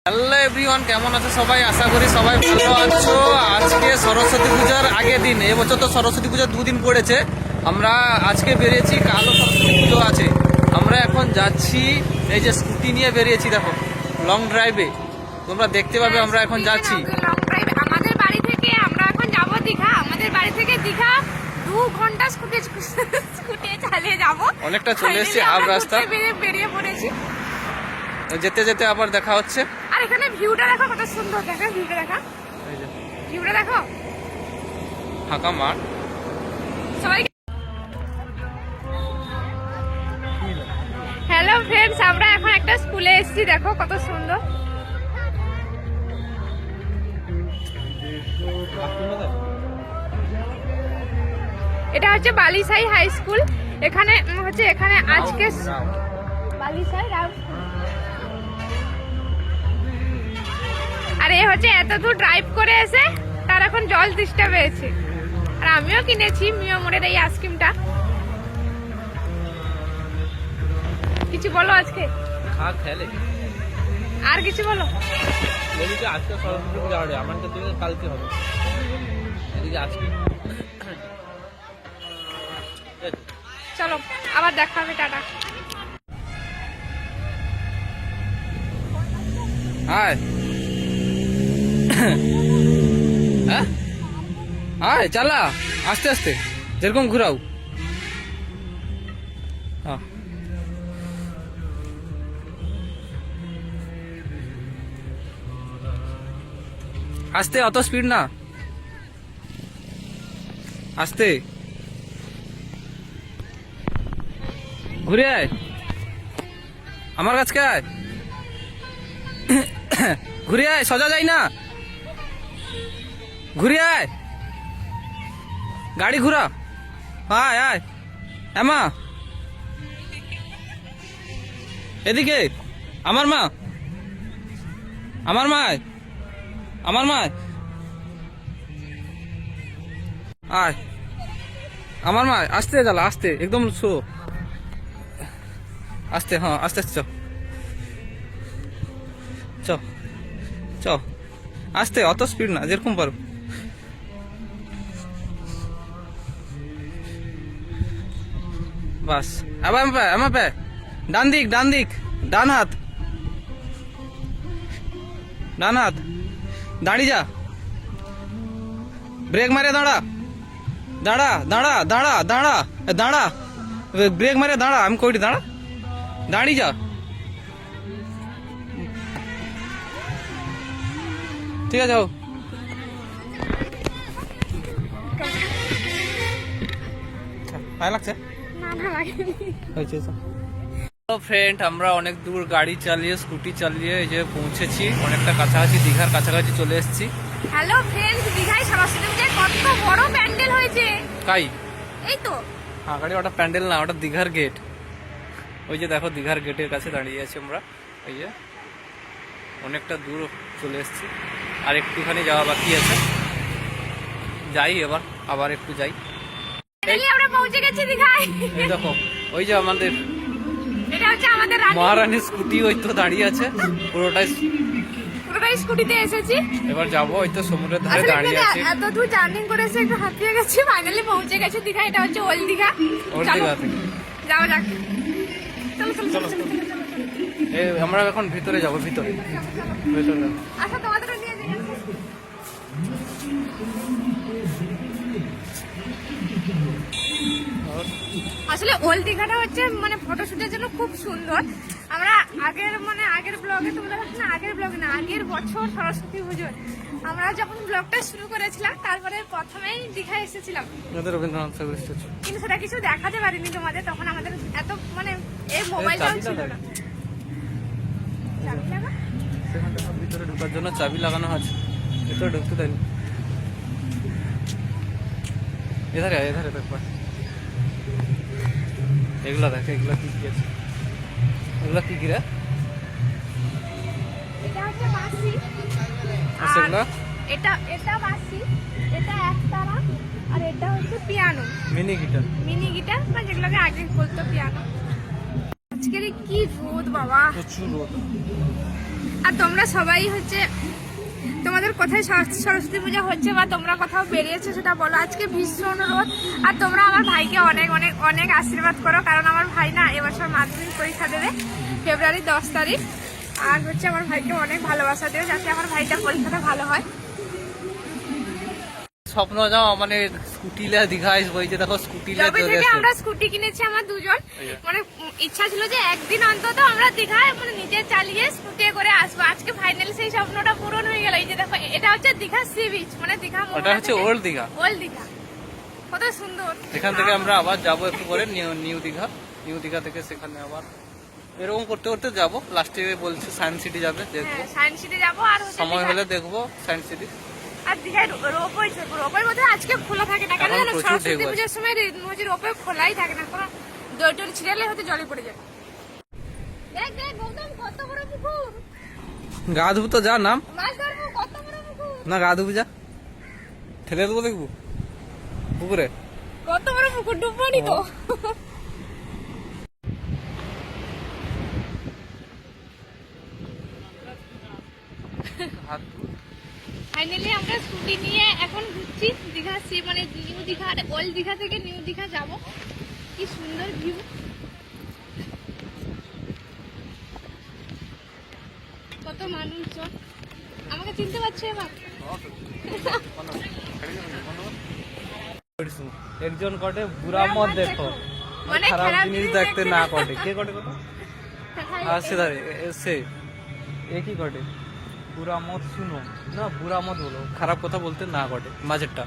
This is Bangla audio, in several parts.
হ্যালো এভরিওয়ান, কেমন আছো সবাই? আশা করি সবাই ভালো আছো। আজকে সরস্বতী পূজার আগের দিন, এবছর তো সরস্বতী পূজা দুদিন পড়েছে। আমরা আজকে বেরিয়েছি, কালও সরস্বতী পুজো আছে। আমরা এখন যাচ্ছি, এই যে স্কুটি নিয়ে বেরিয়েছি, দেখো লং ড্রাইভে, তোমরা দেখতে পাবে। আমরা এখন যাচ্ছি আমাদের বাড়ি থেকে, আমরা এখন যাব দীঘা। আমাদের বাড়ি থেকে দীঘা 2 ঘন্টা স্কুটি চালিয়ে যাব। অনেকটা চলে এসেছি, হাফ রাস্তা বেরিয়ে পড়েছি। যেতে যেতে আবার দেখা হচ্ছে। আর এখানে ভিউটা দেখো কত সুন্দর, দেখো ভিউটা দেখো, ভিউটা দেখো, ফাঁকা মাঠ। সবাই হ্যালো ফ্রেন্ডস, আমরা এখন একটা স্কুলে এসেছি, দেখো কত সুন্দর। এটা হচ্ছে বালিসাই হাই স্কুল। এখানে আজকে বালিসাই রাও। আর এ হচ্ছে এত দূর ড্রাইভ করে এসে তার এখন জল তেষ্টা পেয়েছে। আর আমিও কিনেছি মিয়ামোরের এই আইসক্রিমটা। কিছু বলো আজকে, আর কিছু বলো। আজকে সরস্বতী পূজা হবে, আমার কাছে কালকে হবে। এদিকে আজকে চলো আবার দেখা হবে, টাটা। আয় আয় চালা, আস্তে আস্তে, যেরকম ঘুরাও। হ্যাঁ, আস্তে, অত স্পিড না, আস্তে। ঘুরে আয়, আমার কাছে আয়, ঘুরে আয়, সোজা যাই না, ঘুরে আয়, গাড়ি ঘুরা, আয় আয়। মা এদিকে, আমার মা, আমার মা, আমার মা, আয়, আমার মা। আস্তে চালা, আস্তে, একদম স্লো, আস্তে। হ্যাঁ, আস্তে আস্তে, চ চ, আস্তে, অত স্পিড না, যেরকম পারো। বাস, আবার আমার পে, ডান দিক, ডান দিক, ডান হাত, ডান হাত, দাঁড়িয়ে যা, ব্রেক মারে দাঁড়া, দাঁড়া দাঁড়া দাঁড়া দাঁড়া দাঁড়া, ব্রেক মারে দাঁড়া, আমি কইটি দাঁড়া, দাঁড়িয়ে যা, ঠিক আছে। ভালো লাগছে? ফ্রেন্ড, আমরা অনেক দূর গাড়ি চালিয়ে, স্কুটি চালিয়ে এই যে পৌঁছেছি, অনেকটা কাছাকাছি, দীঘার কাছাকাছি চলে এসেছি। হ্যালো ফ্রেন্ডস, দীঘায় সরস্বতী পূজায় কত বড় প্যান্ডেল হয়েছে। কাই এই তো গাড়ি, ওটা প্যান্ডেল না, ওটা দীঘার গেট। ওই যে দেখো, দীঘার গেটের কাছে দাঁড়িয়ে আছি আমরা। ওই যে অনেকটা দূর চলে এসেছি, আর একটুখানি যাওয়া বাকি আছে। যাই এবার, আবার একটু যাই। আমরা পৌঁছে গেছি দীঘায়। এই দেখো, ওই যে আমাদের এটা হচ্ছে আমাদের মহারানীর স্কুটি, ওই তো দাঁড়িয়ে আছে, পুরোটাই স্কুটিতে এসেছি। এবার যাবো, ওই তো সমুদ্রের ধারে দাঁড়িয়ে আছে। এত দূর জার্নি করে এসে একটু হাঁপিয়ে গেছি, ফাইনালি পৌঁছে গেছি দীঘা। এটা হচ্ছে ওল্ড দীঘা। ওল্ড দীঘা থেকে যাওয়া যাক, চলো চলো চলো চলো। আমরা এখন ভিতরে যাবো, ভিতরে ভিতরে। আচ্ছা, তোমাদেরও নিয়ে যাই। আসলে ওল্ড দীঘাটা হচ্ছে মানে ফটোশুটের জন্য খুব সুন্দর। আমরা আগের ব্লগে, তোমরা না আগের বছর সরস্বতী পুজোর আমরা যখন ব্লগটা শুরু করেছিলাম, তারপরে প্রথমেই দীঘা এসেছিলাম, রবীন্দ্রনাথ ঠাকুর স্ট্যাচু, কিন্তু সেটা কিছু দেখাতে পারিনি তোমাদের। তখন আমাদের এত মানে এই মোবাইলটাও ছিল না। চাবি লাগা, ভিতরে ঢোকার জন্য চাবি লাগানো আছে, ভিতরে ঢুকতে দেয়নি। এধারে এধারে দেখবা, এগুলা দেখ, এগুলা কি কি আছে, এগুলা কি কি রে? এটা হচ্ছে বাঁশি, সেগুলা এটা বাঁশি, এটা একতারা, আর এটা হচ্ছে পিয়ানো, মিনি গিটার, বা যেগুলোকে আগে বলতো পিয়ানো। আজকের কি রোদ বাবা, প্রচুর রোদ। আর তোমরা সবাই হচ্ছে তোমাদের কোথায় সরস্বতী পূজা হচ্ছে বা তোমরা কোথাও বেরিয়েছো সেটা বলো। আজকে ভীষণ রোদ, আর তোমরা আমার ভাইকে অনেক অনেক অনেক আশীর্বাদ করো, কারণ আমার ভাই না এবছর মাধ্যমিক পরীক্ষা দেবে ফেব্রুয়ারি 10 তারিখ। আর হচ্ছে আমার ভাইকে অনেক ভালোবাসা দেবে যাতে আমার ভাইটার পরীক্ষাটা ভালো হয়। স্বপ্ন যাও মানে স্কুটিলা দীঘা আসবো, এই যে দেখো স্কুটিলা যবে চলে থেকে আসছে। আমরা স্কুটি কিনেছি আমার দুজন, মানে ইচ্ছা ছিল যে একদিন অন্তত আমরা দীঘায় মানে নিজে চালিয়ে স্কুটি করে আসবো। আজকে ফাইনালি সেই স্বপ্নটা পূরণ হয়ে গেল। এই যে দেখো এটা হচ্ছে দীঘা সি বিচ, মানে দীঘা ওটা হচ্ছে ওল্ড দীঘা। ওল্ড দীঘা কত সুন্দর। এখান থেকে আমরা আবার যাবো একটু পরে নিউ দীঘা। নিউ দীঘা থেকে সেখানে আবার এরকম করতে করতে যাবো। লাস্টে বলছে সায়েন্স সিটি যাবে, দেখবো হ্যাঁ, সায়েন্স সিটি যাবো আর হচ্ছে সময় দীঘা। হলে দেখবো সায়েন্স সিটি। আর দীঘায় রোপওয়ে মধ্যে আজকে খোলা থাকে না, কেন এখন জানো? প্রচুর সরস্বতী ঢেউ আছে। পুজোর সময় রোপওয়ে খোলাই থাকে না, কোনো দড়ি ছিড়ালে হয়তো জলে পড়ে যায়। দেখ দেখ গৌতম কত বড় পুকুর, গা ধুবো তো যা নাম মাছ ধরবো, কত বড় পুকুর, না গা ধুবো যা, ঠেলে দেবো দেখবো পুকুরে। কত বড় পুকুর, ডুববো নি তো। ফাইনালি আমরা স্কুটি নিয়ে এখন ঘুরছি দীঘা সি মানে নিউ দীঘা আর ওল্ড দীঘা থেকে নিউ দীঘা যাব। কি সুন্দর ভিউ, কত মানুষজন। আমাকে চিনতে পারছো এবার? একজন কটে বুড়া মত দেখো, মানে খারাপ খারাপ জিনিস জিনিস দেখতে দেখতে না না। কটে। কে কটে কথা আসছে ধারে সে একই কটে। বুড়া মত শুনো না, বুড়া মত বলো, খারাপ কথা বলতে না কটে মাঝেরটা।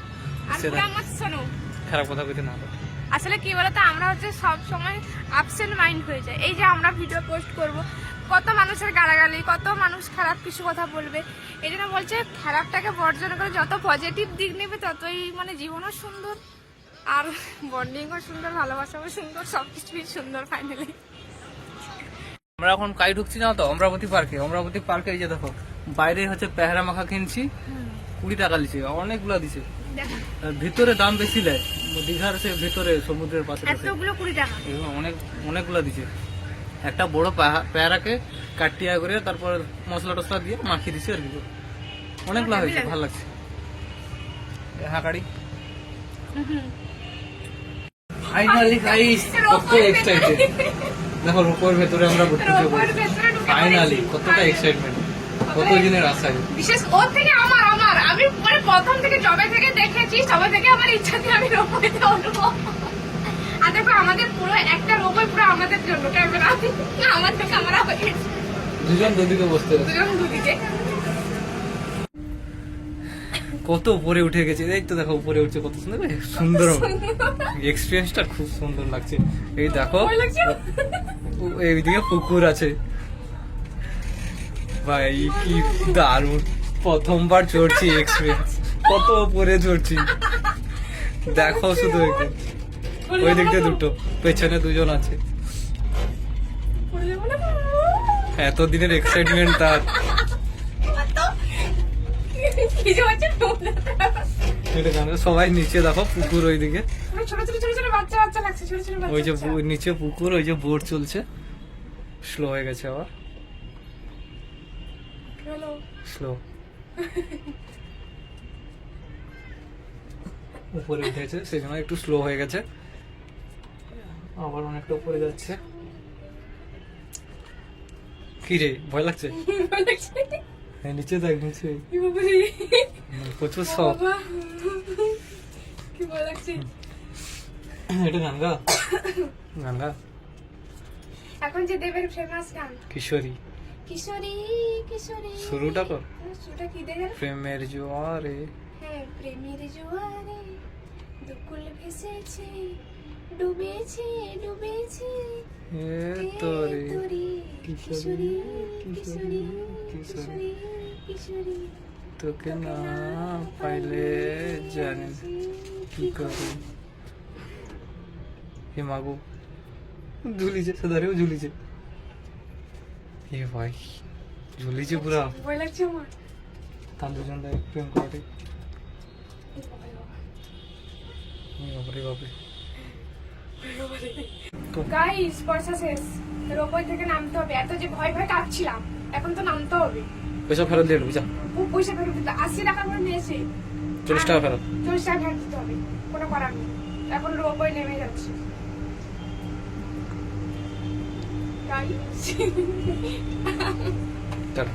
আর সে পুরো আমার শোনো, খারাপ কথা বলতে না কটে। আসলে কি বলতো আমরা হচ্ছে সব সময় আপসেন্ট মাইন্ড হয়ে যায়। এই যে আমরা ভিডিও পোস্ট করব, কত মানুষের গালাগালি, কত মানুষ খারাপ কিছু কথা বলবে। এই জন্য বলছে খারাপটাকে বর্জন করে যত পজিটিভ দিক নেবে ততই মানে জীবনও সুন্দর, আর বন্ডিংও সুন্দর, ভালোবাসাও সুন্দর, সবকিছুই সুন্দর ফাইনালি। আমরা এখন কাই ঢুকছি না তো অমরাবতী পার্কে। অমরাবতী পার্কে এই যে দেখো বাইরে হচ্ছে পেহারা মাখা কিনছি, 20 টাকা লিছে, অনেকগুলা দিছে। দেখো আর ভিতরে দাম বেশি দেয়, দীঘার সে ভিতরে সমুদ্রের পাশে পাশে। এতগুলো 20 টাকা। এগুলো অনেকগুলা দিছে। একটা বড় পেয়ারাকে কাটিয়া করে তারপর মশলা টসলা দিয়ে মাখিয়ে দিছে আর কি। অনেকগুলা হয়েছে, ভালো লাগছে। হ্যাঁ গাড়ি ফাইনালি গাইস, কত এক্সাইটেড। দেখো রূপোর ভেতরে আমরা ঘুরতে যাবো রোপওয়ের ভেতরে ঢুকে ফাইনালি। পড়েছি। কতটা এক্সাইটমেন্ট, কত দিনের আশা। বিশেষ ওর থেকে আমার আমি মানে প্রথম থেকে জবে থেকে দেখেছি, সবে থেকে আমার ইচ্ছা ছিল আমি রোপওয়েতে উঠবো। আর দেখো আমাদের পুরো একটা রোপওয়ে পুরো আমাদের জন্য, ক্যামেরা না আমার থেকে আমরা হয়ে গেছি দুজন দুদিকে বসতে আছে। দুজন দুদিকে। কত উপরে উঠে গেছে, এই তো দেখো উপরে উঠছে, কত সুন্দর সুন্দর এক্সপিরিয়েন্সটা খুব সুন্দর লাগছে। এই দেখো ভয় লাগছে? এইদিকে পুকুর আছে, ভাই কি দারুণ। প্রথমবার চড়ছি, এক্সপিরিয়েন্স কত উপরে চড়ছি। দেখো শুধু একে। ওই দিক দিয়ে দুটো, পেছনে দুজন আছে। এতদিনের এক্সাইটমেন্ট তার। কি যে হচ্ছে এটা গান, সবাই নিচে দেখো পুকুর ওইদিকে, ছোট ছোট ছোট ছোট বাচ্চা বাচ্চা লাগছে, ছোট ছোট ওই যে বাচ্চা। নিচে পুকুর, ওই যে বোট চলছে। স্লো হয়ে গেছে আবার, হ্যালো স্লো। উপরে উঠেছে সেই জন্য একটু স্লো হয়ে গেছে, আবার অনেকটা উপরে যাচ্ছে। কি রে ভয় লাগছে? ভয় লাগছে। হ্যাঁ নিচে দেখ, নিচে কি বাবারে, প্রচুর সব। বাবা, কি ভয় লাগছে। এটা গান গা, গান গা। এখন যে দেবের ফেমাস গান কিশোরী, কিশোরী কিশোরী, শুরুটা কর। শুরুটা কি দেবে? প্রেমের জোয়ারে, হ্যাঁ, প্রেমের জোয়ারে দুকুল ভেসেছে, ডুবেছে ডুবেছে এ তোরে তোরে, কিশোরী, কিশোরী কিশোরী কিশোরী, কিশোরী কিশোরী, তোকে না পাইলে জানি কি করে। হে মাগো, ঝুলিছে, সেধারেও ঝুলিছে। এ ভাই ঝুলিছে পুরা। ভয় লাগছে আমার। তার দুজন দেখ প্রেম করে। বাপরে বাপরে। গাইস বর্ষা শেষ, রোপওয়ে থেকে নামতে হবে। এত যে ভয় ভয় কাঁপছিলাম, এখন তো নামতে হবে। পয়সা ফেরত দিয়ে বুঝা, পয়সা ফেরত দিতে 80 টাকা করে নিয়েছে, 40 টাকা ফেরত। 40 টাকা ফেরত দিতে হবে, কোনো করার নেই। এখন রোবই নেমে যাচ্ছে চল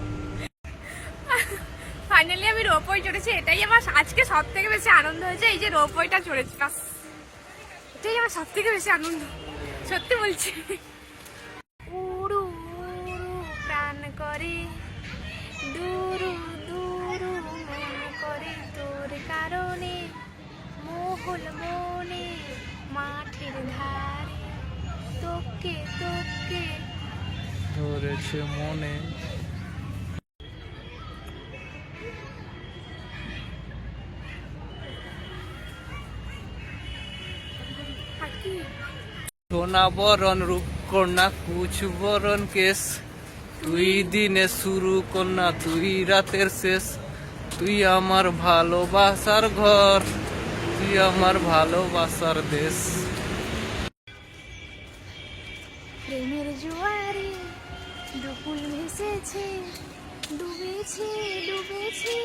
ফাইনালি আমি রোপওয়ে চড়েছি। এটাই আমার আজকে সব থেকে বেশি আনন্দ হয়েছে, এই যে রোপওয়েটা চড়েছি, বাস এটাই আমার সব থেকে বেশি আনন্দ, সত্যি বলছি। উড়ু উড়ু প্রাণ করে, দুরু দুরু মন করে তোর কারণে, মোহল মনে মাঠের ধারে, তোকে তোকে ধরেছে মনে। থাকি। সোনা বরণ রূপ কন্যা কুচ বরণ কেস, তুই দিনে শুরু কন্যা তুই রাতের শেষ, তুই আমার ভালোবাসার ঘর, তুই আমার ভালোবাসার দেশ। প্রেমের জোয়ারে দুপুল ভেসেছে, ডুবেছে ডুবেছে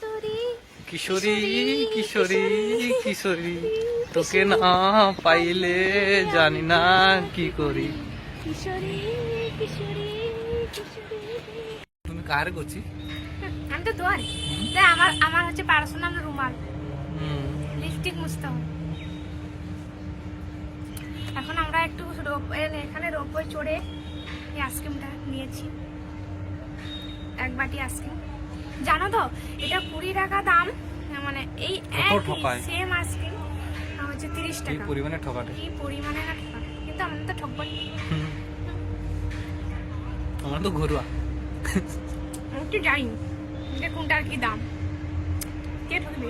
তোরি কিশোরী কিশোরী কিশোরী, তোকে না পাইলে জানি না কি করি। কিশোরী কিশোরী কিশোরী। তুমি কার করছি? আমি তো তোর আমার আমার হচ্ছে পার্সোনাল রুমাল, লিপস্টিক মুছতে হবে। এখন আমরা একটু এখানে রোপওয়ে চড়ে এই আইসক্রিমটা নিয়েছি, এক বাটি আইসক্রিম। জানো তো এটা 20 টাকা দাম, মানে এই ঠকায়। সেম আইসক্রিম হচ্ছে 30 এই টাকা। পরিমাণে ঠকাটে। কি পরিমাণে না ঠকা, কিন্তু আমরা তো ঠকবো না। আমার তো ঘরোয়া। আমি একটু জানি যে কোনটার কি দাম, কে ঠকবি?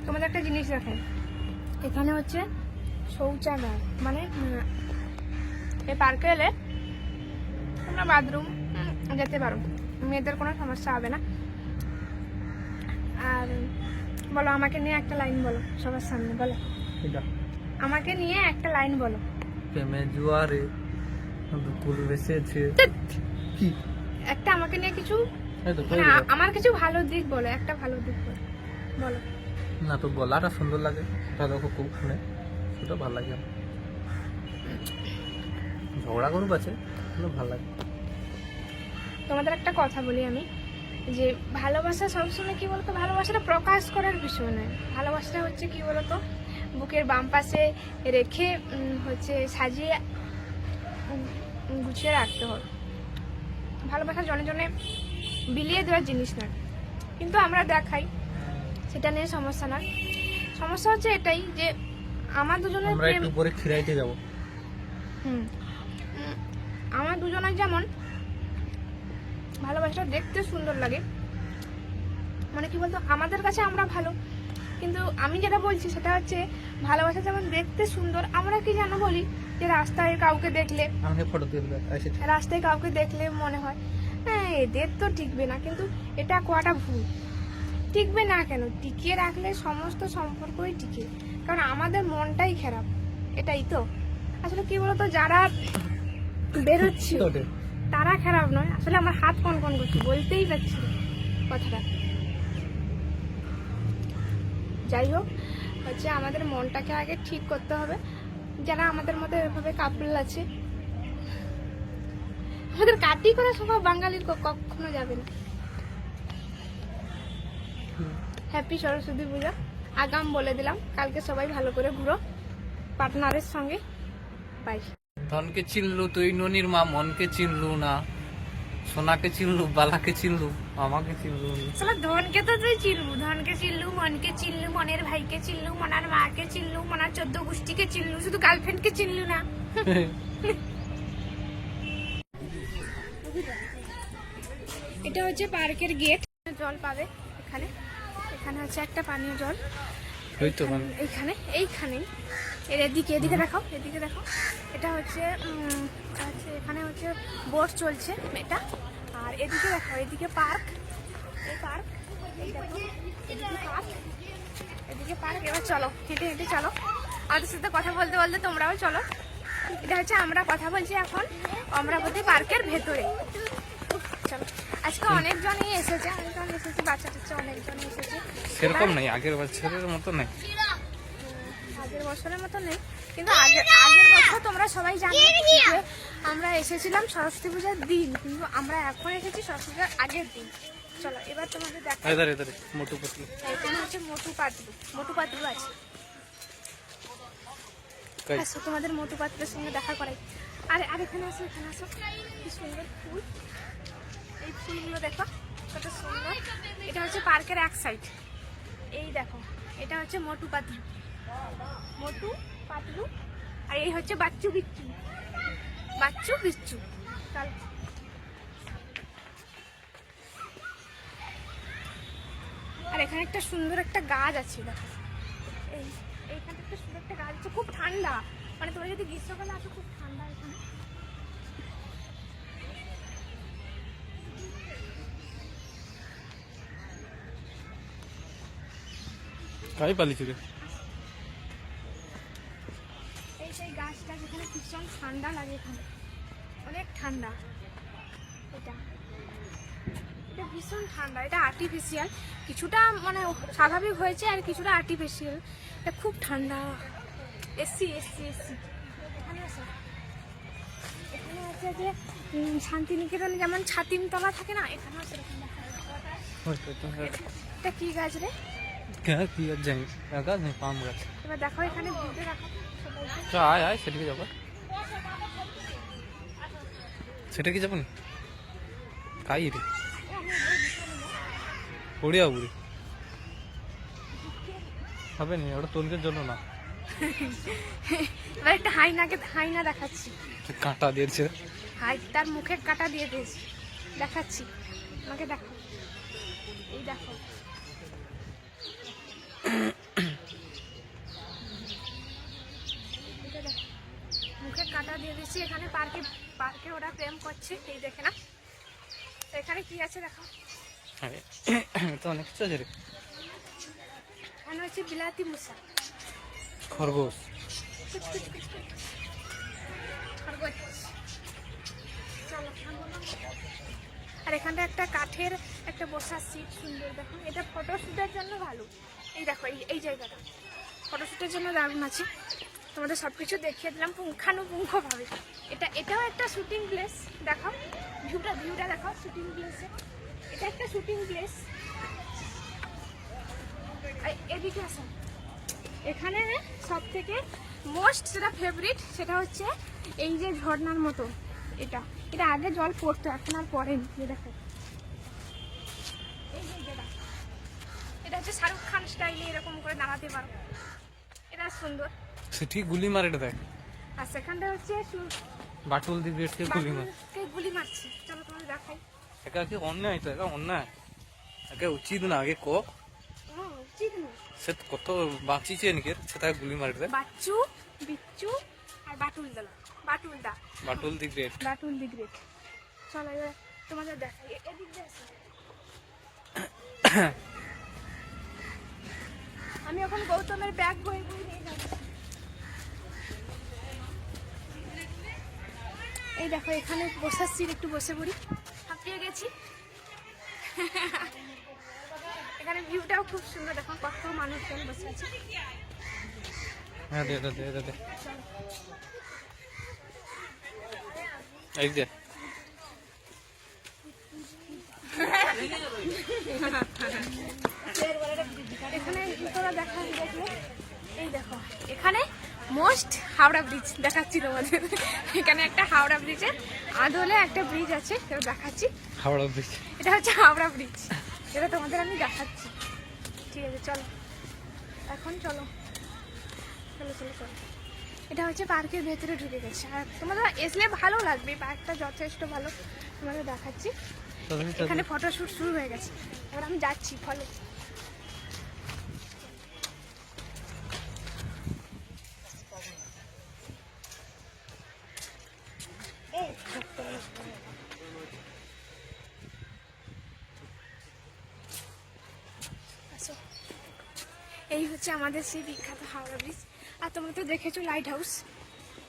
তোমাদের একটা জিনিস দেখাই, এখানে হচ্ছে শৌচাগার, মানে এই পার্কে এলে তোমরা বাথরুম যেতে পারো, মেয়েদের কোনো সমস্যা হবে না। আর বলো, আমাকে নিয়ে একটা লাইন বলো সবার সামনে, বলো আমাকে নিয়ে একটা লাইন বলো। প্রেমে জোয়ারে দুপুর ভেসেছে। কি একটা আমাকে নিয়ে কিছু, এই তো মানে আমার কিছু ভালো দিক বলো, একটা ভালো দিক বলো, বলো। না তো গলাটা সুন্দর লাগে, ওটা দেখো খুব শুনে, সেটা ভালো লাগে আমার। ঝগড়া করুক আছে, কিন্তু ভালো লাগে। তোমাদের একটা কথা বলি আমি, যে ভালোবাসা সবসময় কি বলতো, ভালোবাসাটা প্রকাশ করার বিষয় নয়। ভালোবাসাটা হচ্ছে কি বলতো, বুকের বাম পাশে রেখে হচ্ছে সাজিয়ে গুছিয়ে রাখতে হবে। ভালোবাসা জনে জনে বিলিয়ে দেওয়ার জিনিস নয়, কিন্তু আমরা দেখাই, সেটা নিয়ে সমস্যা না। সমস্যা হচ্ছে এটাই যে আমার দুজনের আমরা একটু পরে খিরাইতে যাব। আমার দুজনের যেমন ভালোবাসাটা দেখতে সুন্দর লাগে, মানে কি বলতো, আমাদের কাছে আমরা ভালো, কিন্তু আমি যেটা বলছি সেটা হচ্ছে ভালোবাসা যেমন দেখতে সুন্দর, আমরা কি জানো বলি যে রাস্তায় কাউকে দেখলে, আমাকে ফটো দিয়ে দেবে। রাস্তায় কাউকে দেখলে মনে হয় হ্যাঁ এদের তো টিকবে না, কিন্তু এটা কোয়াটা ভুল। টিকবে না কেন, টিকিয়ে রাখলে সমস্ত সম্পর্কই টিকে, কারণ আমাদের মনটাই খারাপ, এটাই তো আসলে। কি বলতো, যারা বেরোচ্ছে তারা খারাপ নয়, আসলে আমার হাত কন কন করছে, বলতেই পারছি না কথাটা। যাই হোক, হচ্ছে আমাদের মনটাকে আগে ঠিক করতে হবে। যারা আমাদের মধ্যে এভাবে কাপল আছে, আমাদের কাটি করে স্বভাব বাঙালির কখনো যাবে না। হ্যাপি সরস্বতী পূজা আগাম বলে দিলাম, কালকে সবাই ভালো করে ঘুরো পার্টনারের সঙ্গে। বাই। ধনকে চিনলু তুই ননির মা, মনকে চিনলু না, সোনাকে চিনলু, বালাকে চিনলু, আমাকে চিনলু না। আসলে ধনকে তো তুই চিনলু, ধনকে চিনলু, মনকে চিনলু, মনের ভাইকে চিনলু, মনার মাকে চিনলু, মনার 14 গোষ্ঠীকে চিনলু, শুধু গার্লফ্রেন্ডকে চিনলু না। এটা হচ্ছে পার্কের গেট, জল পাবে এখানে, এখানে হচ্ছে একটা পানীয় জল, ওই তো মানে এইখানে এইখানেই, এদিকে এদিকে দেখাও, এদিকে দেখো, এটা হচ্ছে এখানে হচ্ছে বোট চলছে এটা, আর এদিকে দেখো, এদিকে পার্ক, এই পার্ক এই দেখো, এদিকে পার্ক, এদিকে পার্ক। এবার চলো হেঁটে হেঁটে চলো, আমাদের সাথে কথা বলতে বলতে তোমরাও চলো। এটা হচ্ছে আমরা কথা বলছি এখন অমরাবতী পার্কের ভেতরে। চলো, আজকে অনেকজনই এসেছে, বাচ্চা টাচ্চা অনেকজনই এসেছে। সেরকম নেই, আগের বছরের মতো নেই। আগের বছরের মতো নেই, কিন্তু আগের বছর তোমরা সবাই জানো যে আমরা এসেছিলাম সরস্বতী পূজার দিন, কিন্তু আমরা এখন এসেছি সরস্বতী পূজার আগের দিন। চলো এবার তোমাদের দেখো, এধারে মোটু পাতলু। এখানে হচ্ছে মোটু পাতলু আছে। আসো তোমাদের মোটু পাতলুর সঙ্গে দেখা করাই। আর এখানে আসো, কি সুন্দর ফুল, এই ফুলগুলো দেখো কত সুন্দর। এটা হচ্ছে পার্কের এক সাইড। এই দেখো, এটা হচ্ছে মোটু পাতলু, আর এই হচ্ছে বাচ্চু বিচ্চু। চল, আর এখানে একটা সুন্দর একটা গাছ আছে দেখো, এইখানে একটা সুন্দর একটা গাছ আছে, খুব ঠান্ডা। মানে তোমরা যদি গ্রীষ্মকালে আসো খুব ঠান্ডা এখানে। কাই পালিছি রে। এই সেই গাছটা যেখানে ভীষণ ঠান্ডা লাগে, এখানে অনেক ঠান্ডা। এটা ভীষণ ঠান্ডা, এটা আর্টিফিশিয়াল, কিছুটা মানে স্বাভাবিক হয়েছে আর কিছুটা আর্টিফিশিয়াল। এটা খুব ঠান্ডা। এসি। এখানে আছে যে শান্তিনিকেতনে যেমন ছাতিম তলা থাকে না, এখানেও সেরকম দেখা যাচ্ছে। এটা কি গাছ রে? কি আর জানি, গাছ নেই, পাম গাছ। এবার দেখো এখানে ভিডিও রাখো সবাইকে। চ আয় সেদিকে যাবো, সেটা কি যাবো না কাই রে পড়িয়া বুড়ি হবে না, ওটা তলকের জন্য না। এবার একটা হাইনা দেখাচ্ছি, কাঁটা দিয়েছে, তার মুখে কাঁটা দিয়ে দিয়েছি, দেখাচ্ছি আমাকে দেখো। এই দেখো, মুখে কাঁটা দিয়ে দিচ্ছি। এখানে পার্কে ওরা প্রেম করছে, এই দেখে না। এখানে কি আছে দেখো, তো অনেক কিছু আছে রে। এখানে হচ্ছে বিলাতি মশা, খরগোশ। আর এখানটা একটা কাঠের একটা বসার সিট সুন্দর দেখো, এটা ফটোশুটের জন্য ভালো। এই দেখো, এই জায়গাটা ফটোশুটের জন্য দারুণ আছে। তোমাদের সবকিছু দেখিয়ে দিলাম পুঙ্খানুপুঙ্খভাবে। এটাও একটা শুটিং প্লেস, দেখো ভিউটা দেখো শুটিং প্লেসে। এটা একটা শুটিং প্লেস। এদিকে আসো, এখানে সব থেকে মোস্ট যেটা ফেভারিট সেটা হচ্ছে এই যে ঝর্ণার মতো, এটা আগে জল পড়তো, এখন আর পড়েনি। দেখো এই জায়গাটা, এটা হচ্ছে শাহরুখ খান স্টাইলে এরকম করে দাঁড়াতে পারো, এটা সুন্দর। সেটি গুলি মারে দেখ, আর সেখানটা হচ্ছে বাটুল দি গ্রেটকে গুলি মারছে। চলো তোমাদের দেখাই। একা কি অন্যায়, তো একা অন্যায়, একা উচিত না। আগে ক উচিত না, সে কত বাঁচিছে নাকি, সে তাকে গুলি মারে দেয়। বাচ্চু বিচ্চু আর বাটুল দি গ্রেট। চলো এবার তোমাদের দেখাই, এদিক দিয়ে আসো। আমি এখন গৌতমের ব্যাগ বই নিয়ে যাচ্ছি। এই দেখো এখানে বসার সিট, একটু বসে পড়ি, হাঁপিয়ে গেছি। এখানে ভিউটাও খুব সুন্দর, দেখো কত মানুষজন বসে আছে। হ্যাঁ দে এই যে এখানে তোরা দেখলে, এই দেখো এখানে মোস্ট হাওড়া ব্রিজ দেখাচ্ছি তোমাদের। এখানে একটা হাওড়া ব্রিজের আদলে একটা ব্রিজ আছে, সেটা দেখাচ্ছি। হাওড়া ব্রিজ, এটা হচ্ছে হাওড়া ব্রিজ, এটা তোমাদের আমি দেখাচ্ছি। ঠিক আছে চলো, এখন চলো। এটা হচ্ছে পার্কের ভেতরে ঢুকে গেছে, আর তোমাদের আসলে ভালো লাগবে, পার্কটা যথেষ্ট ভালো। তোমাদের দেখাচ্ছি, এখানে ফটোশুট শুরু হয়ে গেছে। এবার আমি যাচ্ছি, ফলো। এই হচ্ছে আমাদের সেই বিখ্যাত হাওড়া ব্রিজ। আর তোমরা তো দেখেছো লাইট হাউস,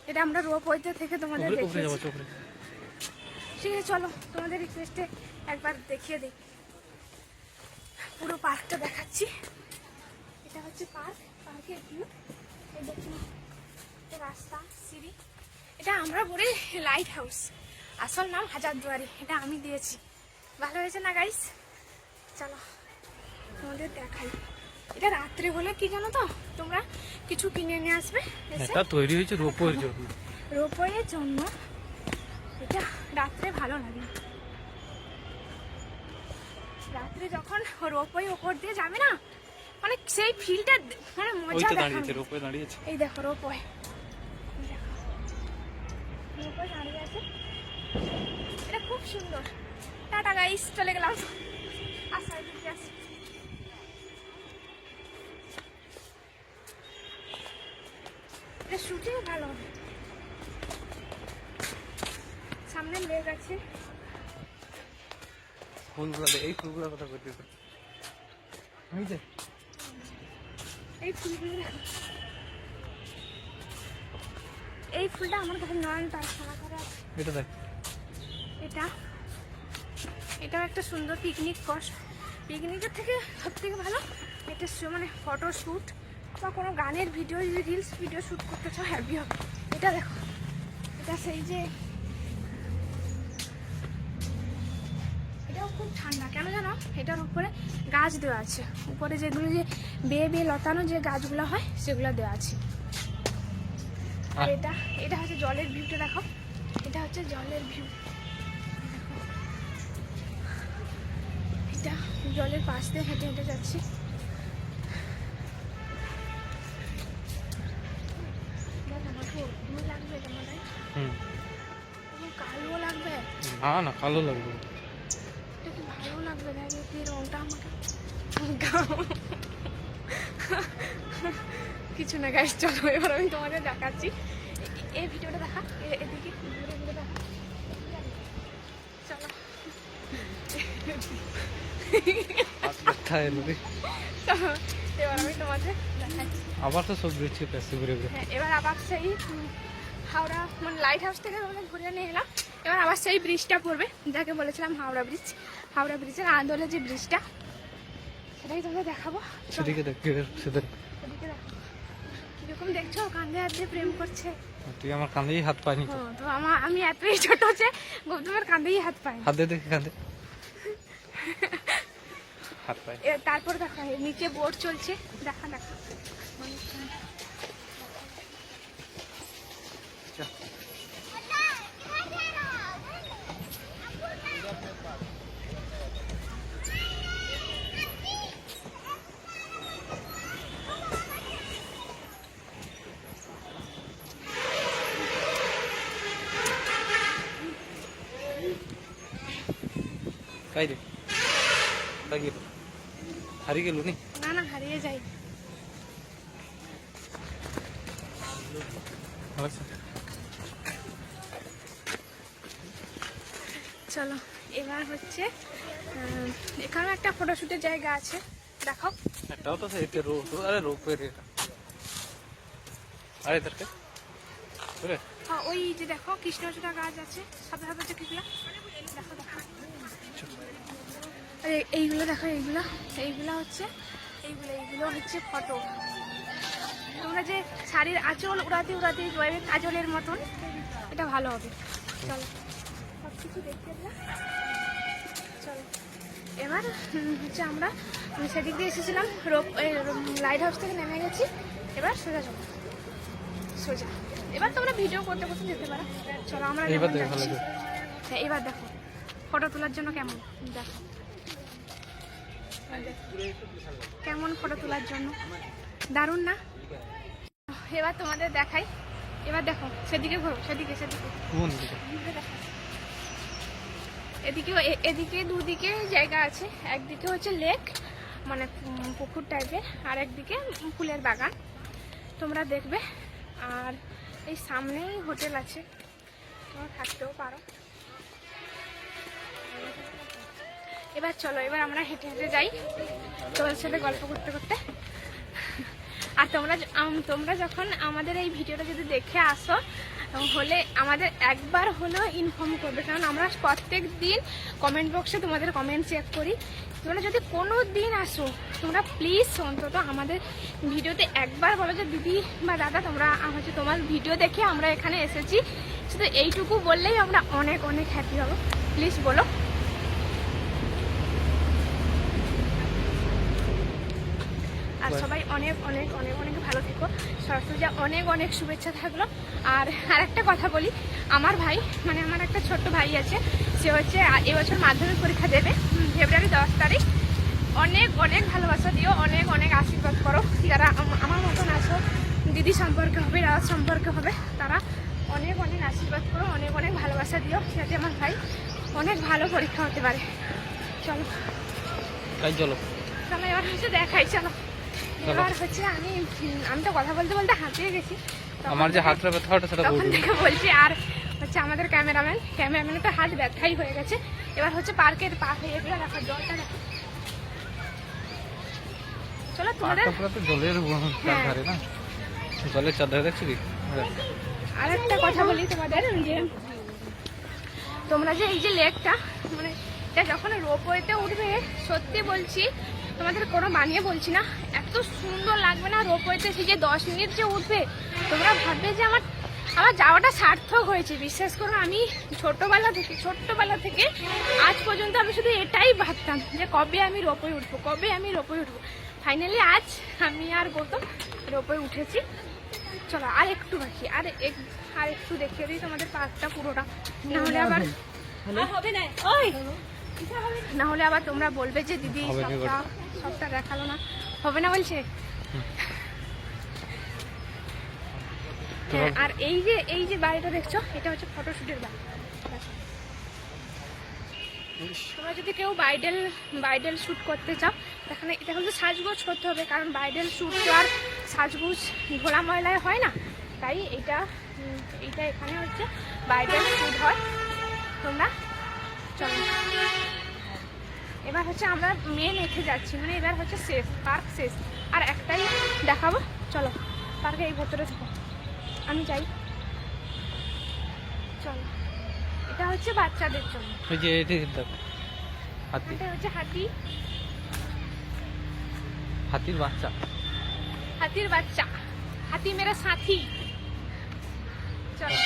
এটা আমরা রোপওয়েতে থেকে তোমাদের দেখিয়েছি। ঠিক আছে চলো, তোমাদের রিকোয়েস্টে একবার দেখিয়ে দিই, পুরো পার্কটা দেখাচ্ছি। এটা হচ্ছে পার্ক, পার্কের ভিউ। এই দেখুন রাস্তা, সিঁড়ি। এটা আমরা বলি লাইট হাউস, আসল নাম হাজারদুয়ারি, এটা আমি দিয়েছি। ভালো হয়েছে না গাইস? চলো তোমাদের দেখাই। এটা রাত্রে হলে কি জানো তো, তোমরা কিছু কিনে নিয়ে আসবে। এটা তৈরি হয়েছে রোপওয়ের জন্য, রোপওয়ের জন্য। এটা রাত্রে ভালো লাগে, রাত্রে যখন রোপওয়ে ওপর দিয়ে যাবে না, মানে সেই ফিলটা মানে মজা দেখাবে। রোপওয়ে দাঁড়িয়েছে, এই দেখো রোপওয়ে, রোপওয়ে দাঁড়িয়ে আছে, এটা খুব সুন্দর। টাটা গাইস, চলে গেলাম। আচ্ছা এটা শুটিং ভালো হবে। সামনে লেক আছে, ফুলগুলো এই ফুলগুলোর কথা বলতে এই ফুলগুলো দেখো। এই ফুলটা আমার কাছে নয়ন তারা ছাড়া করা আছে। এটা দেখ, এটাও একটা সুন্দর পিকনিক স্পট। পিকনিকের থেকে সব থেকে ভালো এটা মানে ফটো শ্যুট বা কোনো গানের ভিডিও, যদি রিলস ভিডিও শ্যুট করতে চাও হ্যাপি হবে। এটা দেখো, এটা সেই যে, এটাও খুব ঠান্ডা কেন জানো, এটার উপরে গাছ দেওয়া আছে, উপরে যেগুলো যে বেয়ে বেয়ে লতানো যে গাছগুলো হয় সেগুলো দেওয়া আছে। আর এটা হচ্ছে জলের ভিউটা দেখো, এটা হচ্ছে জলের ভিউ। এটা জলের পাশ দিয়ে হেঁটে হেঁটে যাচ্ছি। লাগবে কালো লাগবে না, কালো লাগবে, এটা কি ভালো লাগবে? দেখে কি রংটা আমাকে কিছু না গাইস, চলো এবার আমি তোমাদের দেখাচ্ছি। এই ভিডিওটা দেখা, এদিকে দেখা, চলো চলো এবার আমি তোমাদের দেখাচ্ছি। আবার তো সব ঘুরছে কাছে ঘুরে ঘুরে। হ্যাঁ, এবার আবার সেই হাওড়া মানে লাইট হাউস থেকে আমাদের ঘুরে নিয়ে এলাম। এবার আবার সেই ব্রিজটা পড়বে, যাকে বলেছিলাম হাওড়া ব্রিজ। হাওড়া ব্রিজের আদলে যে ব্রিজটা, সেটাই তোমাদের দেখাবো। সেদিকে দেখ, সেদিকে কিরকম দেখছো, কাঁধে হাত দিয়ে প্রেম করছে। তুই আমার কাঁধেই হাত পাইনি তো। তো আমি এতই ছোট যে গৌতমের কাঁধেই হাত পাই। হাত দে, দেখি কাঁধে হাত পাই। তারপর দেখো নিচে বোট চলছে, দেখা দেখো। তাই রে, হারিয়ে গেল নি? না হারিয়ে যাই। চলো এবার হচ্ছে এখানে একটা ফটোশুটের জায়গা আছে, দেখাও। এটাও তো সেটা আরে রোপের এটা, আরে দেখতে বুঝলে? হ্যাঁ, ওই যে দেখো কৃষ্ণচূড়া গাছ আছে, সাদা সাদা যে কিগুলা দেখো দেখো। এইগুলো দেখো, এইগুলো হচ্ছে ফটো। তোমরা যে শাড়ির আঁচল উড়াতে উড়াতে জয়ের কাজলের মতন, এটা ভালো হবে। চলো সব কিছু দেখতে দিলাম। চলো এবার হচ্ছে আমরা সেদিক দিয়ে এসেছিলাম, লাইট হাউস থেকে নেমে গেছি। এবার সোজা চলো, সোজা। এবার তোমরা ভিডিও করতে করতে যেতে পারো। চলো আমরা এবার দেখো, হ্যাঁ এবার দেখো ফটো তোলার জন্য কেমন, দেখো কেমন ফটো তোলার জন্য, দারুণ না? এবার তোমাদের দেখাই। এবার দেখো সেদিকে ঘোরো, সেদিকে এদিকে দুদিকে জায়গা আছে। একদিকে হচ্ছে লেক, মানে পুকুর টাইপের, আর একদিকে ফুলের বাগান, তোমরা দেখবে। আর এই সামনেই হোটেল আছে, তোমরা থাকতেও পারো। এবার চলো, এবার আমরা হেঁটে হেঁটে যাই তোমাদের সাথে গল্প করতে করতে। তোমরা যখন আমাদের এই ভিডিওটা যদি দেখে আসো হলে আমাদের একবার হলেও ইনফর্ম করবে, কারণ আমরা প্রত্যেক দিন কমেন্ট বক্সে তোমাদের কমেন্ট চেক করি। তোমরা যদি কোনো দিন আসো তোমরা প্লিজ অন্তত আমাদের ভিডিওতে একবার বলো যে দিদি বা দাদা তোমরা হচ্ছে তোমার ভিডিও দেখে আমরা এখানে এসেছি। শুধু এইটুকু বললেই আমরা অনেক অনেক হ্যাপি হব। প্লিজ বলো। আর সবাই অনেক অনেক অনেক অনেক ভালো থেকো। সরস্বতী পূজা অনেক অনেক শুভেচ্ছা থাকলো। আর আরেকটা কথা বলি, আমার ভাই মানে আমার একটা ছোট্ট ভাই আছে, সে হচ্ছে এবছর মাধ্যমিক পরীক্ষা দেবে ফেব্রুয়ারি 10 তারিখ। অনেক অনেক ভালোবাসা দিও, অনেক অনেক আশীর্বাদ করো। যারা আমার মতন আছো, দিদি সম্পর্কে হবে, রাজ সম্পর্কে হবে, তারা অনেক অনেক আশীর্বাদ করো, অনেক অনেক ভালোবাসা দিও, যাতে আমার ভাই অনেক ভালো পরীক্ষা হতে পারে। চলো চলো চলো এবার হচ্ছে দেখাই। চলো এবার হচ্ছে আমি তো কথা বলতে বলতে হাঁপিয়ে গেছি। আমার যে হাতটা ব্যথা ওটা সেটা তখন থেকে বলছি। আর হচ্ছে আমাদের ক্যামেরাম্যানের তো হাত ব্যথাই হয়ে গেছে। এবার হচ্ছে পার্কের এগুলো দেখা, জলটা দেখা। চলো তোমাদের জলের ধারে না, জলের চারধারে দেখছি কি। আর একটা কথা বলি তোমাদের, যে তোমরা যে এই যে লেকটা মানে এটা যখন রোপওয়েতে উঠবে, সত্যি বলছি তোমাদের কোনো বানিয়ে বলছি না, এত সুন্দর লাগবে না রোপওয়েতে। সেই যে 10 মিনিট যে উঠবে, তোমরা ভাববে যে আমার যাওয়াটা সার্থক হয়েছে। বিশ্বাস করো, আমি ছোট্টবেলা থেকে আজ পর্যন্ত আমি শুধু এটাই ভাবতাম যে কবে আমি রোপওয়ে উঠবো, কবে আমি রোপওয়ে উঠবো। ফাইনালি আজ আমি আর গৌতম রোপওয়ে উঠেছি। চলো আর একটু বাকি, আর একটু দেখিয়ে দিই তোমাদের পার্কটা পুরোটা, না হলে আবার তোমরা বলবে যে দিদি সবটা দেখালো না। হবে না বলছে। হ্যাঁ, আর এই যে বাড়িটা দেখছো, এটা হচ্ছে ফটোশুটের বাড়ি। তোমরা যদি কেউ ব্রাইডাল শ্যুট করতে চাও, এখানে এটা কিন্তু সাজগোজ করতে হবে, কারণ ব্রাইডাল শ্যুট তো আর সাজগোজ ঘোলা ময়লায় হয় না। তাই এইটা এখানে হচ্ছে ব্রাইডাল শ্যুট হয়। তোমরা চলো এবার হচ্ছে আমরা মেন এখে যাচ্ছি, মানে এবার হচ্ছে শেষ, পার্ক শেষ। আর একটাই দেখাবো, চলো পার্কে এই ভেতরে থাকো, আমি যাই। চলো এটা হচ্ছে বাচ্চাদের জন্য, এটা হচ্ছে হাতির বাচ্চা, হাতি মেরা সাথী। চলো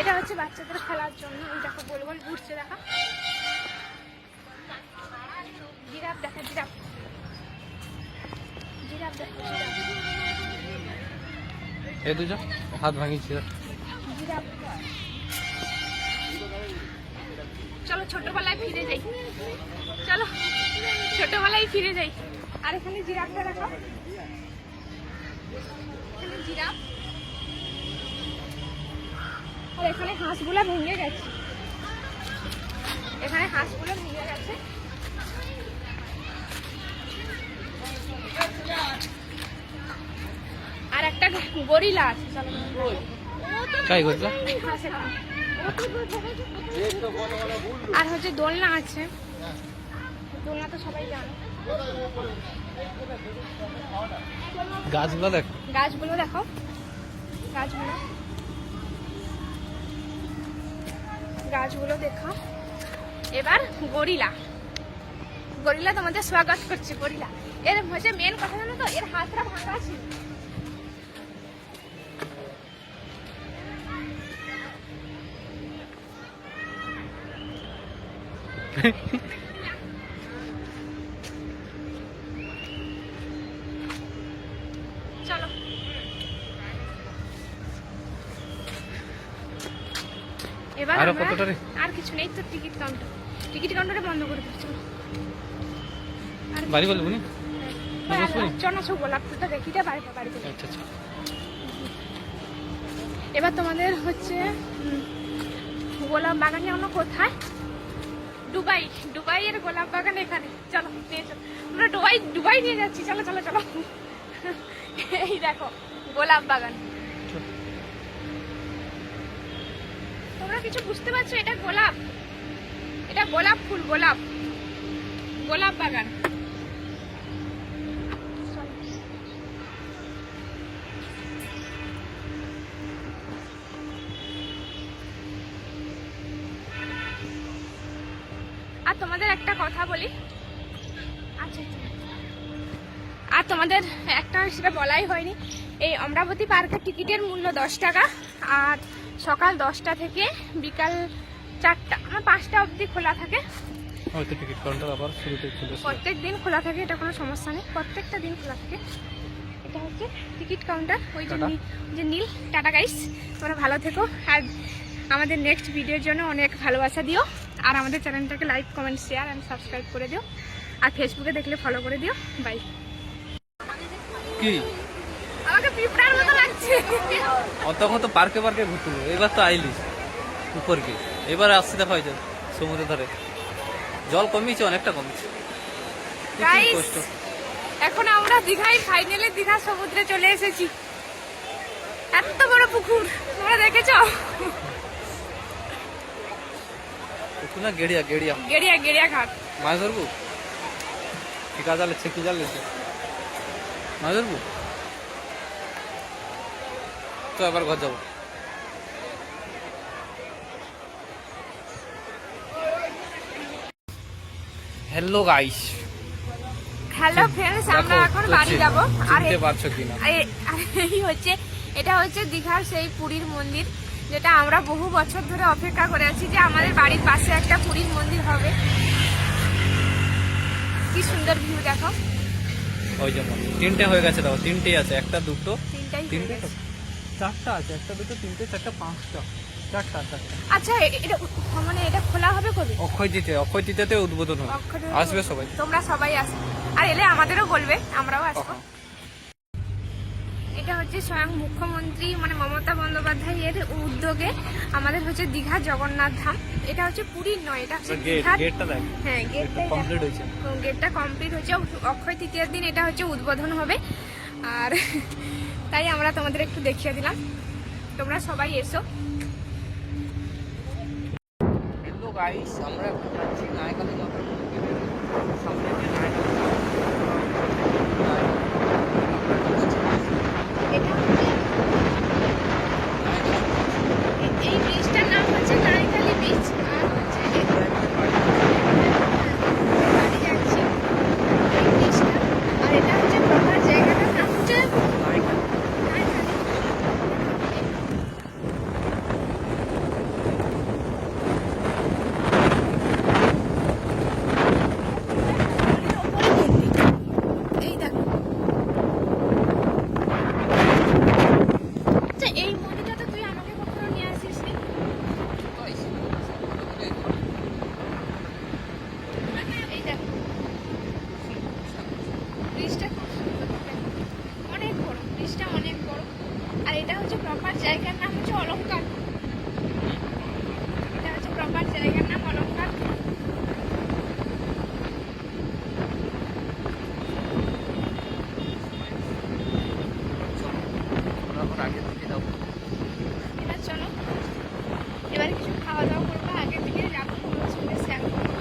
এটা হচ্ছে বাচ্চাদের খেলার জন্য। এই দেখো গোল গোল ঘুরছে, দেখা জিরাফ, দেখা জিরাফ দেখো, এই দুটো হাত ভাঙিয়েছে জিরাফ। চলো ছোটবেলায় ফিরে যাই, আর এখানে জিরাফটা দেখো, এখানে জিরাফ। আর এখানে হাঁসগুলো ভেঙে গেছে, আর একটা গরিলা আছে। চলো আর হচ্ছে দোলনা আছে, দোলনা তো সবাই জানো। গাছগুলো দেখো, গাছগুলো দেখো। এবার গরিলা তোমাদের স্বাগত করছে। গরিলা এর হচ্ছে মেন কথা জানো তো, এর হাতটা ভাঙা ছিল। চলো এবার আর কিছু নেই তো, টিকিট কাউন্টারে বন্ধ করে দিচ্ছি। বাড়ি বলবো না, গোলাপ ফুলটা দেখি বাড়ি। এবার তোমাদের হচ্ছে গোলাপ বাগান যেমন কোথায়, দুবাই এর গোলাপ বাগান এখানে। চলো আমরা দুবাই নিয়ে যাচ্ছি। চলো এই দেখো গোলাপ বাগান। তোমরা কিছু বুঝতে পারছো? এটা গোলাপ ফুল, গোলাপ বাগান। তোমাদের একটা কথা বলি, আচ্ছা আর তোমাদের একটা সেটা বলাই হয়নি, এই অমরাবতী পার্কের টিকিটের মূল্য 10 টাকা। আর সকাল 10টা থেকে বিকাল 4টা, আমার 5টা অবধি খোলা থাকে। হয়তো টিকিট কাউন্টার আবার শুরুতে খুলেছে। প্রত্যেক দিন খোলা থাকে, এটা কোনো সমস্যা নেই, প্রত্যেকটা দিন খোলা থাকে। এটা হচ্ছে টিকিট কাউন্টার, ওই যে যে নীল। টাটা গাইস, তোমরা ভালো থেকো আর আমাদের নেক্সট ভিডিওর জন্য অনেক ভালোবাসা দিও। আর আমাদের চ্যানেলটাকে like, comment, share and subscribe করে দিও। আর ফেসবুকে দেখলে ফলো করে দিও। বাই। কি আমাকে পিঁপড়ার মতো লাগছে। তখন তো পার্কে পার্কে ঘুরতে হবে, এবার তো আইলিস উপরকে, এবার আসছে দেখা হয়েছে সমুদ্রের ধারে। জল কমিয়েছে, অনেকটা কমিয়েছে। কি Guys, কষ্ট। এখন আমরা দীঘায় ফাইনালি দীঘা সমুদ্রে চলে এসেছি। এত বড় পুকুর তোমরা দেখেছো? একটু না গেড়িয়া গেড়িয়া গেড়িয়া গেড়িয়া ঘাট। মাছ ধরবো? ঠিকা জাল লেছে, কি জাল লেছে? মাছ ধরবো তো, আবার ঘর যাবো। হ্যালো গাইস, হ্যালো ফ্রেন্ডস, আমরা এখন বাড়ি যাব। আর চিনতে পারছো কিনা? এই হচ্ছে, এটা হচ্ছে দীঘার সেই পুরীর মন্দির, যেটা আমরা বহু বছর ধরে অপেক্ষা করে আছি যে আমাদের বাড়ির পাশে একটা পুরীর মন্দির হবে। কি সুন্দর ভিউ দেখো। ওই যেমন 3টে হয়ে গেছে, দেখো 3টেই আছে, একটা দুটো তিনটাই হয়ে তিনটে গেছে। চারটা আছে, একটা দুটো তিনটে চারটা পাঁচটা, চারটা। আচ্ছা, এটা মানে এটা খোলা হবে কবে? অক্ষয় তৃতীয়াতে উদ্বোধন হবে, অক্ষয় আসবে সবাই। তোমরা সবাই আসবে, আর এলে আমাদেরও বলবে, আমরাও আসবো। এটা হচ্ছে স্বয়ং মুখ্যমন্ত্রী মানে মমতা বন্দ্যোপাধ্যায়ের উদ্যোগে আমাদের হচ্ছে দীঘা জগন্নাথ ধাম। এটা হচ্ছে পুরীর নয়, এটা হচ্ছে দীঘার। গেটটা দেখ, হ্যাঁ, গেটটা কমপ্লিট হয়েছে। গেটটা কমপ্লিট হয়েছে। অক্ষয় তৃতীয়ার দিন এটা হচ্ছে উদ্বোধন হবে। আর তাই আমরা তোমাদের একটু দেখিয়ে দিলাম, তোমরা সবাই এসো। হ্যালো গাইস, আমরা এখন যাচ্ছি নায়কালে যাবো। সামনে যে এটা হচ্ছে এই ব্রিজটার নাম হচ্ছে নাইখালি ব্রিজ। আর হচ্ছে বাড়ি যাচ্ছি এই ব্রিজটা। আর এটা হচ্ছে প্রপার জায়গাটার নাম হচ্ছে নাইখালি। এই দেখো, আচ্ছা এই মন্দিরটা তো তুই আমাকে কখনো নিয়ে আসিস নি। এই দেখো, ব্রিজটা খুব সুন্দর, অনেক বড় ব্রিজটা, অনেক বড়। আর এটা হচ্ছে প্রপার জায়গার নাম হচ্ছে অলংকার। এটা হচ্ছে প্রপার জায়গার নাম অলংকার। আগে থেকে যাবো। এবার চলো, এবার কিছু খাওয়া দাওয়া করবো, আগে থেকে যাবো, তোমার সঙ্গে শেয়ার করবো।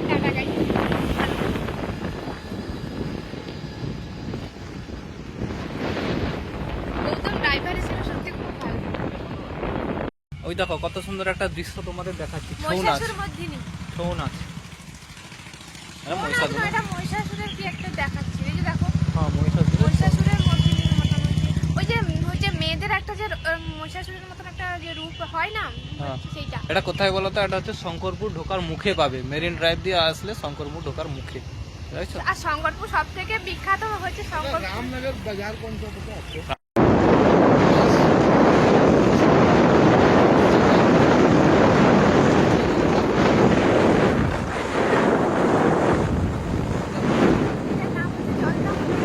টাটা গাই। গৌতম ড্রাইভার হিসেবে সত্যি খুব ভালো। ওই দেখো কত সুন্দর একটা দৃশ্য তোমাদের দেখাচ্ছি। ছৌ নাচ, মহিষাসুর মধ্যে নেই। ছৌ নাচ। না, এটা মহিষাসুরের কি একটা দেখাচ্ছি, এই যে দেখো হ্যাঁ, মহিষাসুর। মহিষাসুরের মধ্যে মোটামুটি ওই যে হচ্ছে মেয়েদের একটা যে মহিষাসুরের মতন একটা যে রূপ হয় না, হ্যাঁ। সেইটা। এটা কোথায় বলো তো? এটা হচ্ছে শঙ্করপুর ঢোকার মুখে পাবে, মেরিন ড্রাইভ দিয়ে আসলে শঙ্করপুর ঢোকার মুখে, বুঝছো? আর শঙ্করপুর সব থেকে বিখ্যাত হচ্ছে শঙ্করপুর। रामनगर बाजार कौन सा पता है आपको? এটার নাম হচ্ছে জলদাপাড়া।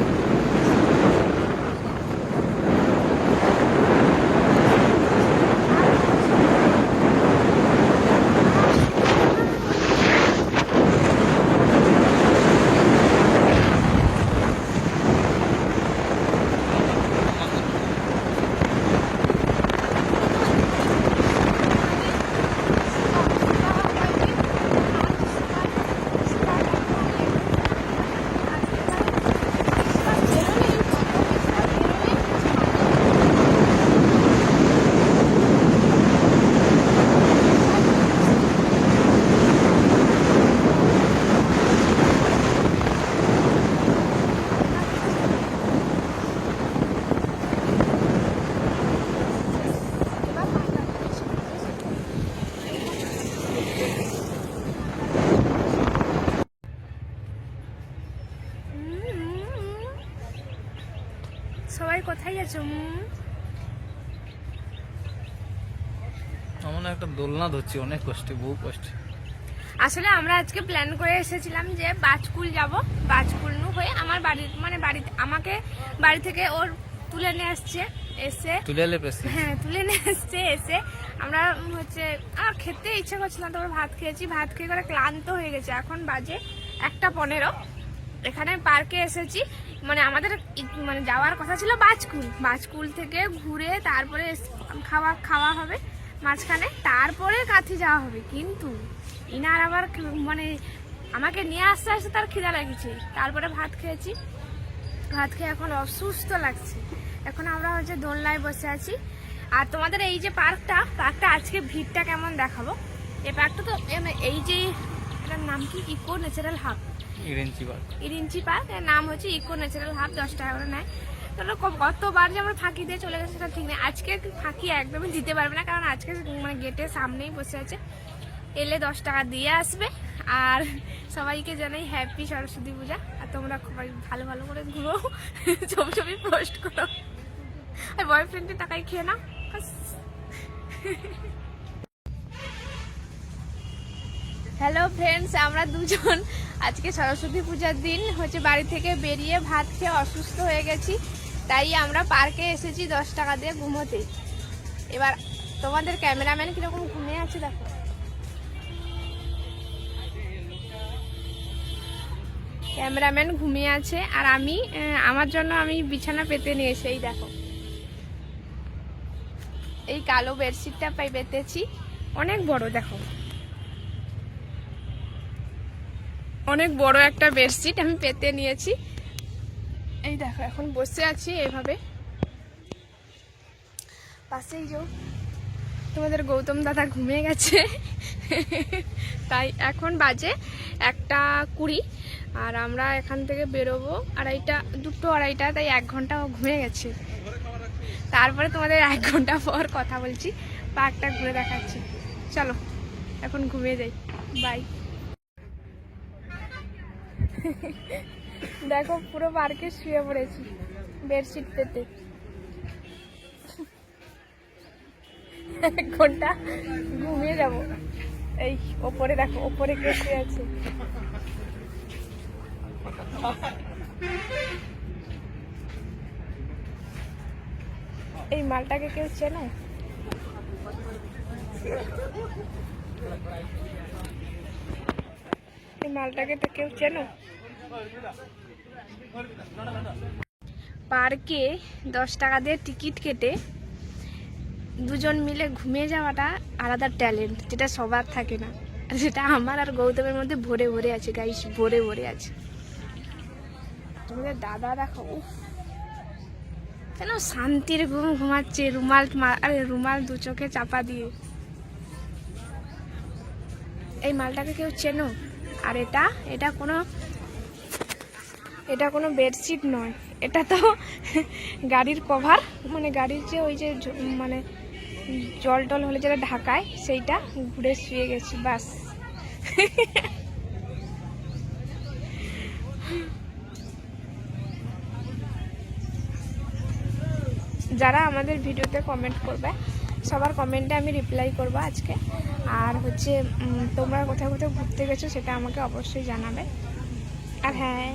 কোথায় যাচ্ছ? আমরা একটা দোলনা ধরছি অনেক কষ্টে, বহু কষ্টে। আসলে আমরা আজকে প্ল্যান করে এসেছিলাম যে বাজকুল যাব, বাজকুল হয়ে আমার বাড়ির মানে বাড়িতে আমাকে বাড়ি থেকে ওর তুলে নিয়ে আসছে, এসে তুলে এলে পেছি। হ্যাঁ তুলে নিয়ে আসছে, এসে আমরা হচ্ছে আর খেতে ইচ্ছা করছিল না, তারপর ভাত খেয়েছি, ভাত খেয়ে করে ক্লান্ত হয়ে গেছে। এখন বাজে 1:15। এখানে পার্কে এসেছি, মানে আমাদের মানে যাওয়ার কথা ছিল বাজকুল, বাজকুল থেকে ঘুরে তারপরে খাওয়া হবে মাঝখানে, তারপরে কাঁথি যাওয়া হবে। কিন্তু ইনার আবার মানে আমাকে নিয়ে আসতে আসতে তার খিদা লেগেছে, তারপরে ভাত খেয়েছি, ভাত খেয়ে এখন অসুস্থ লাগছে। এখন আমরা হচ্ছে দোলনায় বসে আছি। আর তোমাদের এই যে পার্কটা আজকে ভিড়টা কেমন দেখাবো। এই পার্কটা তো এই যে এটার নাম কি, ইকো ন্যাচারাল হাব, ইরিঞ্চি পার্ক। এর নাম হচ্ছে ইকো ন্যাচারাল হাব, 10 টাকা করে নেয়। তাহলে কতবার যে আমরা ফাঁকি দিয়ে চলে গেছে সেটা ঠিক নেই। আজকে ফাঁকি একদমই দিতে পারবে না, কারণ আজকে মানে গেটের সামনেই বসে আছে, এলে 10 টাকা দিয়ে আসবে। আর সবাইকে জানাই হ্যাপি সরস্বতী পূজা। আর তোমরা সবাই ভালো ভালো করে ঘুরো, ছবি পোস্ট করো, আর বয়ফ্রেন্ডের টাকায় খেয়ে নাও। হ্যালো ফ্রেন্ডস, আমরা দুজন আজকে সরস্বতী পূজার দিন হচ্ছে বাড়ি থেকে বেরিয়ে ভাত খেয়ে অসুস্থ হয়ে গেছি, তাই আমরা পার্কে এসেছি 10 টাকা দিয়ে ঘুমোতে। এবার তোমাদের ক্যামেরাম্যান কিরকম ঘুমিয়ে আছে দেখো। ক্যামেরাম্যান ঘুমিয়ে আছে, আর আমি আমার জন্য আমি বিছানা পেতে নিয়ে এসে এই দেখো এই কালো বেডশিটটা পেতেছি, অনেক বড়, দেখো অনেক বড় একটা বেডশিট আমি পেতে নিয়েছি। এই দেখো এখন বসে আছি এইভাবে, পাশেই যে তোমাদের গৌতম দাদা ঘুমিয়ে গেছে, তাই এখন বাজে 1:20। আর আমরা এখান থেকে বেরোবো 2:30, তাই 1 ঘন্টা ঘুমিয়ে গেছে। তারপরে তোমাদের 1 ঘন্টা পর কথা বলছি, পার্কটা ঘুরে দেখাচ্ছি। চলো এখন ঘুমিয়ে যাই, বাই। দেখো পুরো পার্কে শুয়ে পড়েছি বেডশিট পেতে, 1 ঘন্টা ঘুমিয়ে যাব। এই ওপরে দেখো, ওপরে কে শুয়ে আছে। এই মালটাকে কেউ চেনো? এই মালটাকে তো কেউ চেনো? পার্কে 10 টাকা দিয়ে টিকিট কেটে দুজন মিলে ঘুমিয়ে যাওয়াটা আলাদা ট্যালেন্ট, যেটা সবার থাকে না, যেটা আমার আর গৌতমের মধ্যে ভরে ভরে আছে গাইস, ভরে ভরে আছে। তোমাদের দাদা দেখো, কেন শান্তির ঘুম ঘুমাচ্ছে, রুমাল 2 চোখে চাপা দিয়ে। এই মালটাকে কেউ চেনো? আর এটা কোনো বেডশিট নয়, এটা তো গাড়ির কভার, মানে গাড়ির যে ওই যে মানে জল টল হলে যেটা ঢাকায়, সেইটা ঘুরে শুয়ে গেছি বাস। যারা আমাদের ভিডিওতে কমেন্ট করবে সবার কমেন্টে আমি রিপ্লাই করব আজকে। আর হচ্ছে তোমরা কোথায় কোথায় ঘুরতে গেছো সেটা আমাকে অবশ্যই জানাবে। আর হ্যাঁ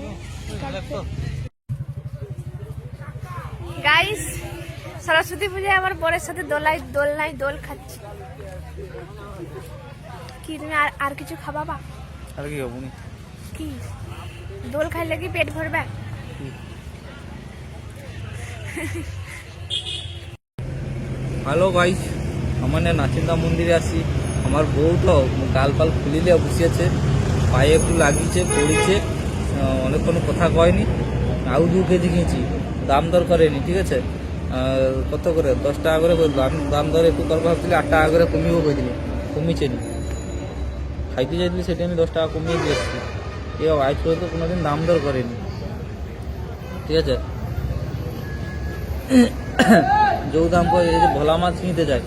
গাইস, সরস্বতী পূজায় আমার বরের সাথে দোলনায় দোল খাচ্ছি। কি তুমি আর কিছু খাবা? আর কি খাবো? কি দোল খাইলে কি পেট ভরবে? হ্যালো গাইস, আমার নাচিন্দা মন্দিরে আসি। আমার বউ তো গাল পাল খুলিলে বসিয়েছে, পায়ে একটু লাগিয়েছে, পড়িছে, অনেকক্ষণ কথা কয়নি। আউ 2 কেজি কিনছি, দাম দর করেনি, ঠিক আছে? কত করে? 10 টাকা করে দাম দর একটু করবো ভাবছিলি, 8 টাকা করে কমিয়েও করে দিলি, কমিয়েছে নি। খাইতে চাইছিলি সেটা আমি 10 টাকা কমিয়ে দিয়ে এসেছি। এ আজ পর্যন্ত কোনোদিন দাম দর করেনি, ঠিক আছে? ଯେଉଁ দাম এই যে ভোলা মাছ কিনতে যায়,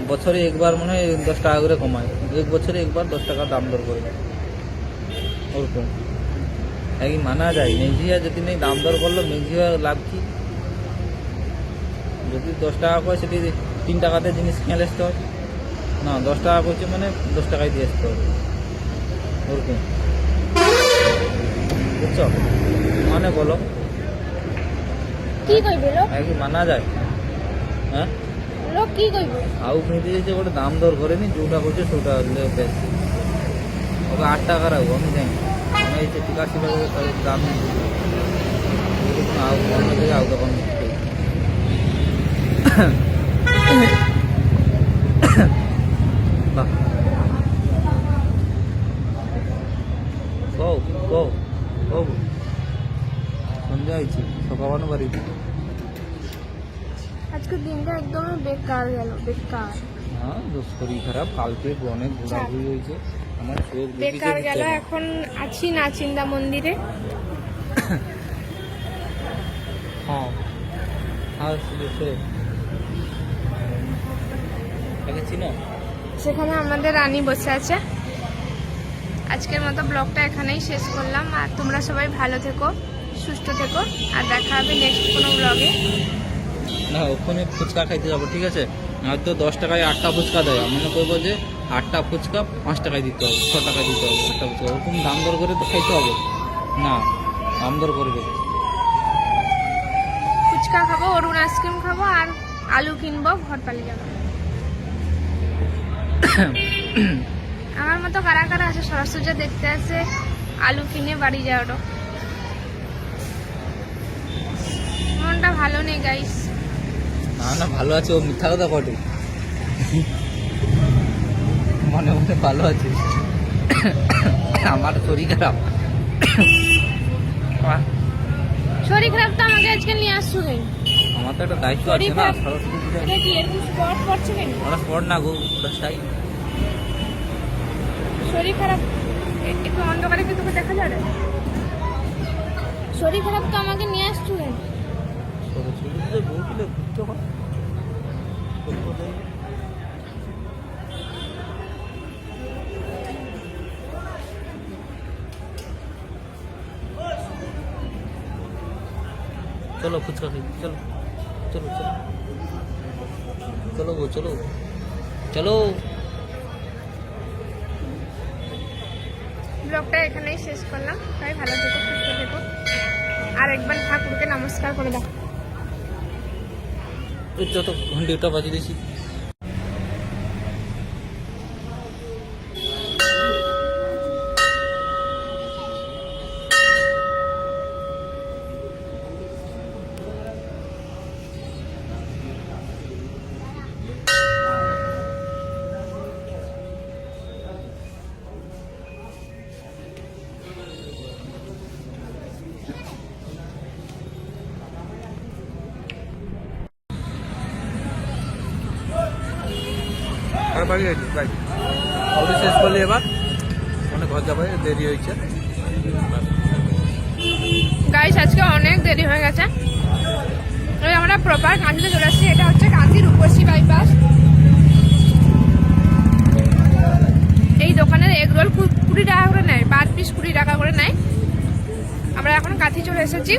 বছরে একবার মনে হয় 10 টাকা করে কমায়, 1 বছরে একবার 10 টাকা দাম দর করে, ওরকম কি মানা যায়? মেঘিয়া যদি নেই দাম দর করলো, মেঘিয়া লাভ কি? যদি 10 টাকা করে সেটি 3 টাকাতে জিনিস কিনে আসতে হবে না, 10 টাকা করছে মানে 10 টাকায় দিয়ে আসতে হবে ওরকম, বুঝছো? মানে বলো কি কইবে লোক? আর কি মানা যায়? হ্যাঁ, লোক কি কইবে? আউ কিনতে যে গোটে দাম দর করেনি, যোটা করছে সেটা বেশ ওকে 8 টাকা রাখবো, আমি জানি আমি এই যে 81 টাকা তার দাম আউ অন্য জায়গায় আউ দোকান বাহ কও কও কও সন্ধ্যা হয়েছে, সকাবানো বাড়ি আজকে দিনটা একদমই বেকার গেল, বেকার হ্যাঁ, শরীর খারাপ, কালকে অনেক ঘোরাঘুরি হয়েছে, আমার চোখ বেকার গেল। এখন আছি নাচিন্দা মন্দিরে। হ্যাঁ আর সে তাকে চিনো? সেখানে আমাদের রানী বসে আছে। আজকের মতো ব্লগটা এখানেই শেষ করলাম। আর তোমরা সবাই ভালো থেকো, সুস্থ থেকো, আর দেখা হবে নেক্সট কোনো ব্লগে। না, ওখানে ফুচকা খাইতে যাবো, ঠিক আছে? হয়তো 10 টাকায় 8টা ফুচকা দেয়, আমি মনে করবো যে 8টা ফুচকা 5 টাকায় দিতে হবে, 6 টাকায় দিতে হবে 8টা ফুচকা, ওরকম দাম দর করে তো খাইতে হবে না, দাম দর করে দেবে। ফুচকা খাবো, অরুণ আইসক্রিম খাবো, আর আলু কিনবো, ঘর পালিয়ে যাবো। আমার মতো কারা কারা আছে সরস্বতী দেখতে আসে, আলু কিনে বাড়ি যাওয়ারও মনটা ভালো নেই গাইস। না না, ভালো আছে, ও মিথ্যা কথা কটে, মনে মনে ভালো আছে, আমার শরীর খারাপ। শরীর খারাপ তো আমাকে আজকে নিয়ে আসছো কেন? আমার তো একটা দায়িত্ব আছে শরীর না, খারাপ? সরস্বতী পূজা। এটা কি এরকম স্পট পড়ছে কেন? ওরা স্পট না গো, ওটা স্টাইল। শরীর খারাপ একটু অন্ধকারে কি তোকে দেখা যাবে? শরীর খারাপ তো আমাকে নিয়ে আসছো কেন? সরস্বতী পূজায় বউ তুলে ঘুরতে হয়। চলো ফুচকা খাই, চলো চলো চলো চলো গো, চলো চলো। ব্লগটা এখানেই শেষ করলাম। সবাই ভালো থেকো, সুস্থ থেকো, আর একবার ঠাকুরকে নমস্কার করে দাও। যত ঘন্টিটা বাজিয়ে দিয়েছি। আর বাড়ি গেছি ভাই, অফিস শেষ করলি এবার, মানে ঘর যাবে, দেরি হয়েছে। গাইস আজকে অনেক দেরি হয়ে গেছে। ওই আমরা প্রপার কান্দিতে চলে আসছি। এটা হচ্ছে কান্দি রূপসী বাইপাস। এই দোকানের এগ রোল 20 টাকা করে নেয়, পার পিস 20 টাকা করে নেয়। আমরা এখন কাঁথি চলে এসেছি।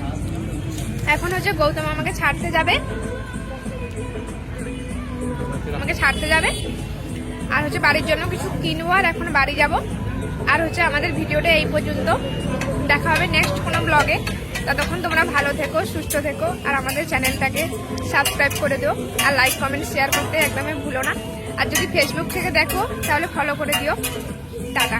এখন হচ্ছে গৌতম আমাকে ছাড়তে যাবে, আর হচ্ছে বাড়ির জন্য কিছু কিনবো, আর এখন বাড়ি যাব। আর হচ্ছে আমাদের ভিডিওটা এই পর্যন্ত, দেখা হবে নেক্সট কোনো ব্লগে। ততক্ষণ তোমরা ভালো থেকো, সুস্থ থেকো, আর আমাদের চ্যানেলটাকে সাবস্ক্রাইব করে দিও, আর লাইক কমেন্ট শেয়ার করতে একদমই ভুলো না। আর যদি ফেসবুক থেকে দেখো তাহলে ফলো করে দিও। টাটা।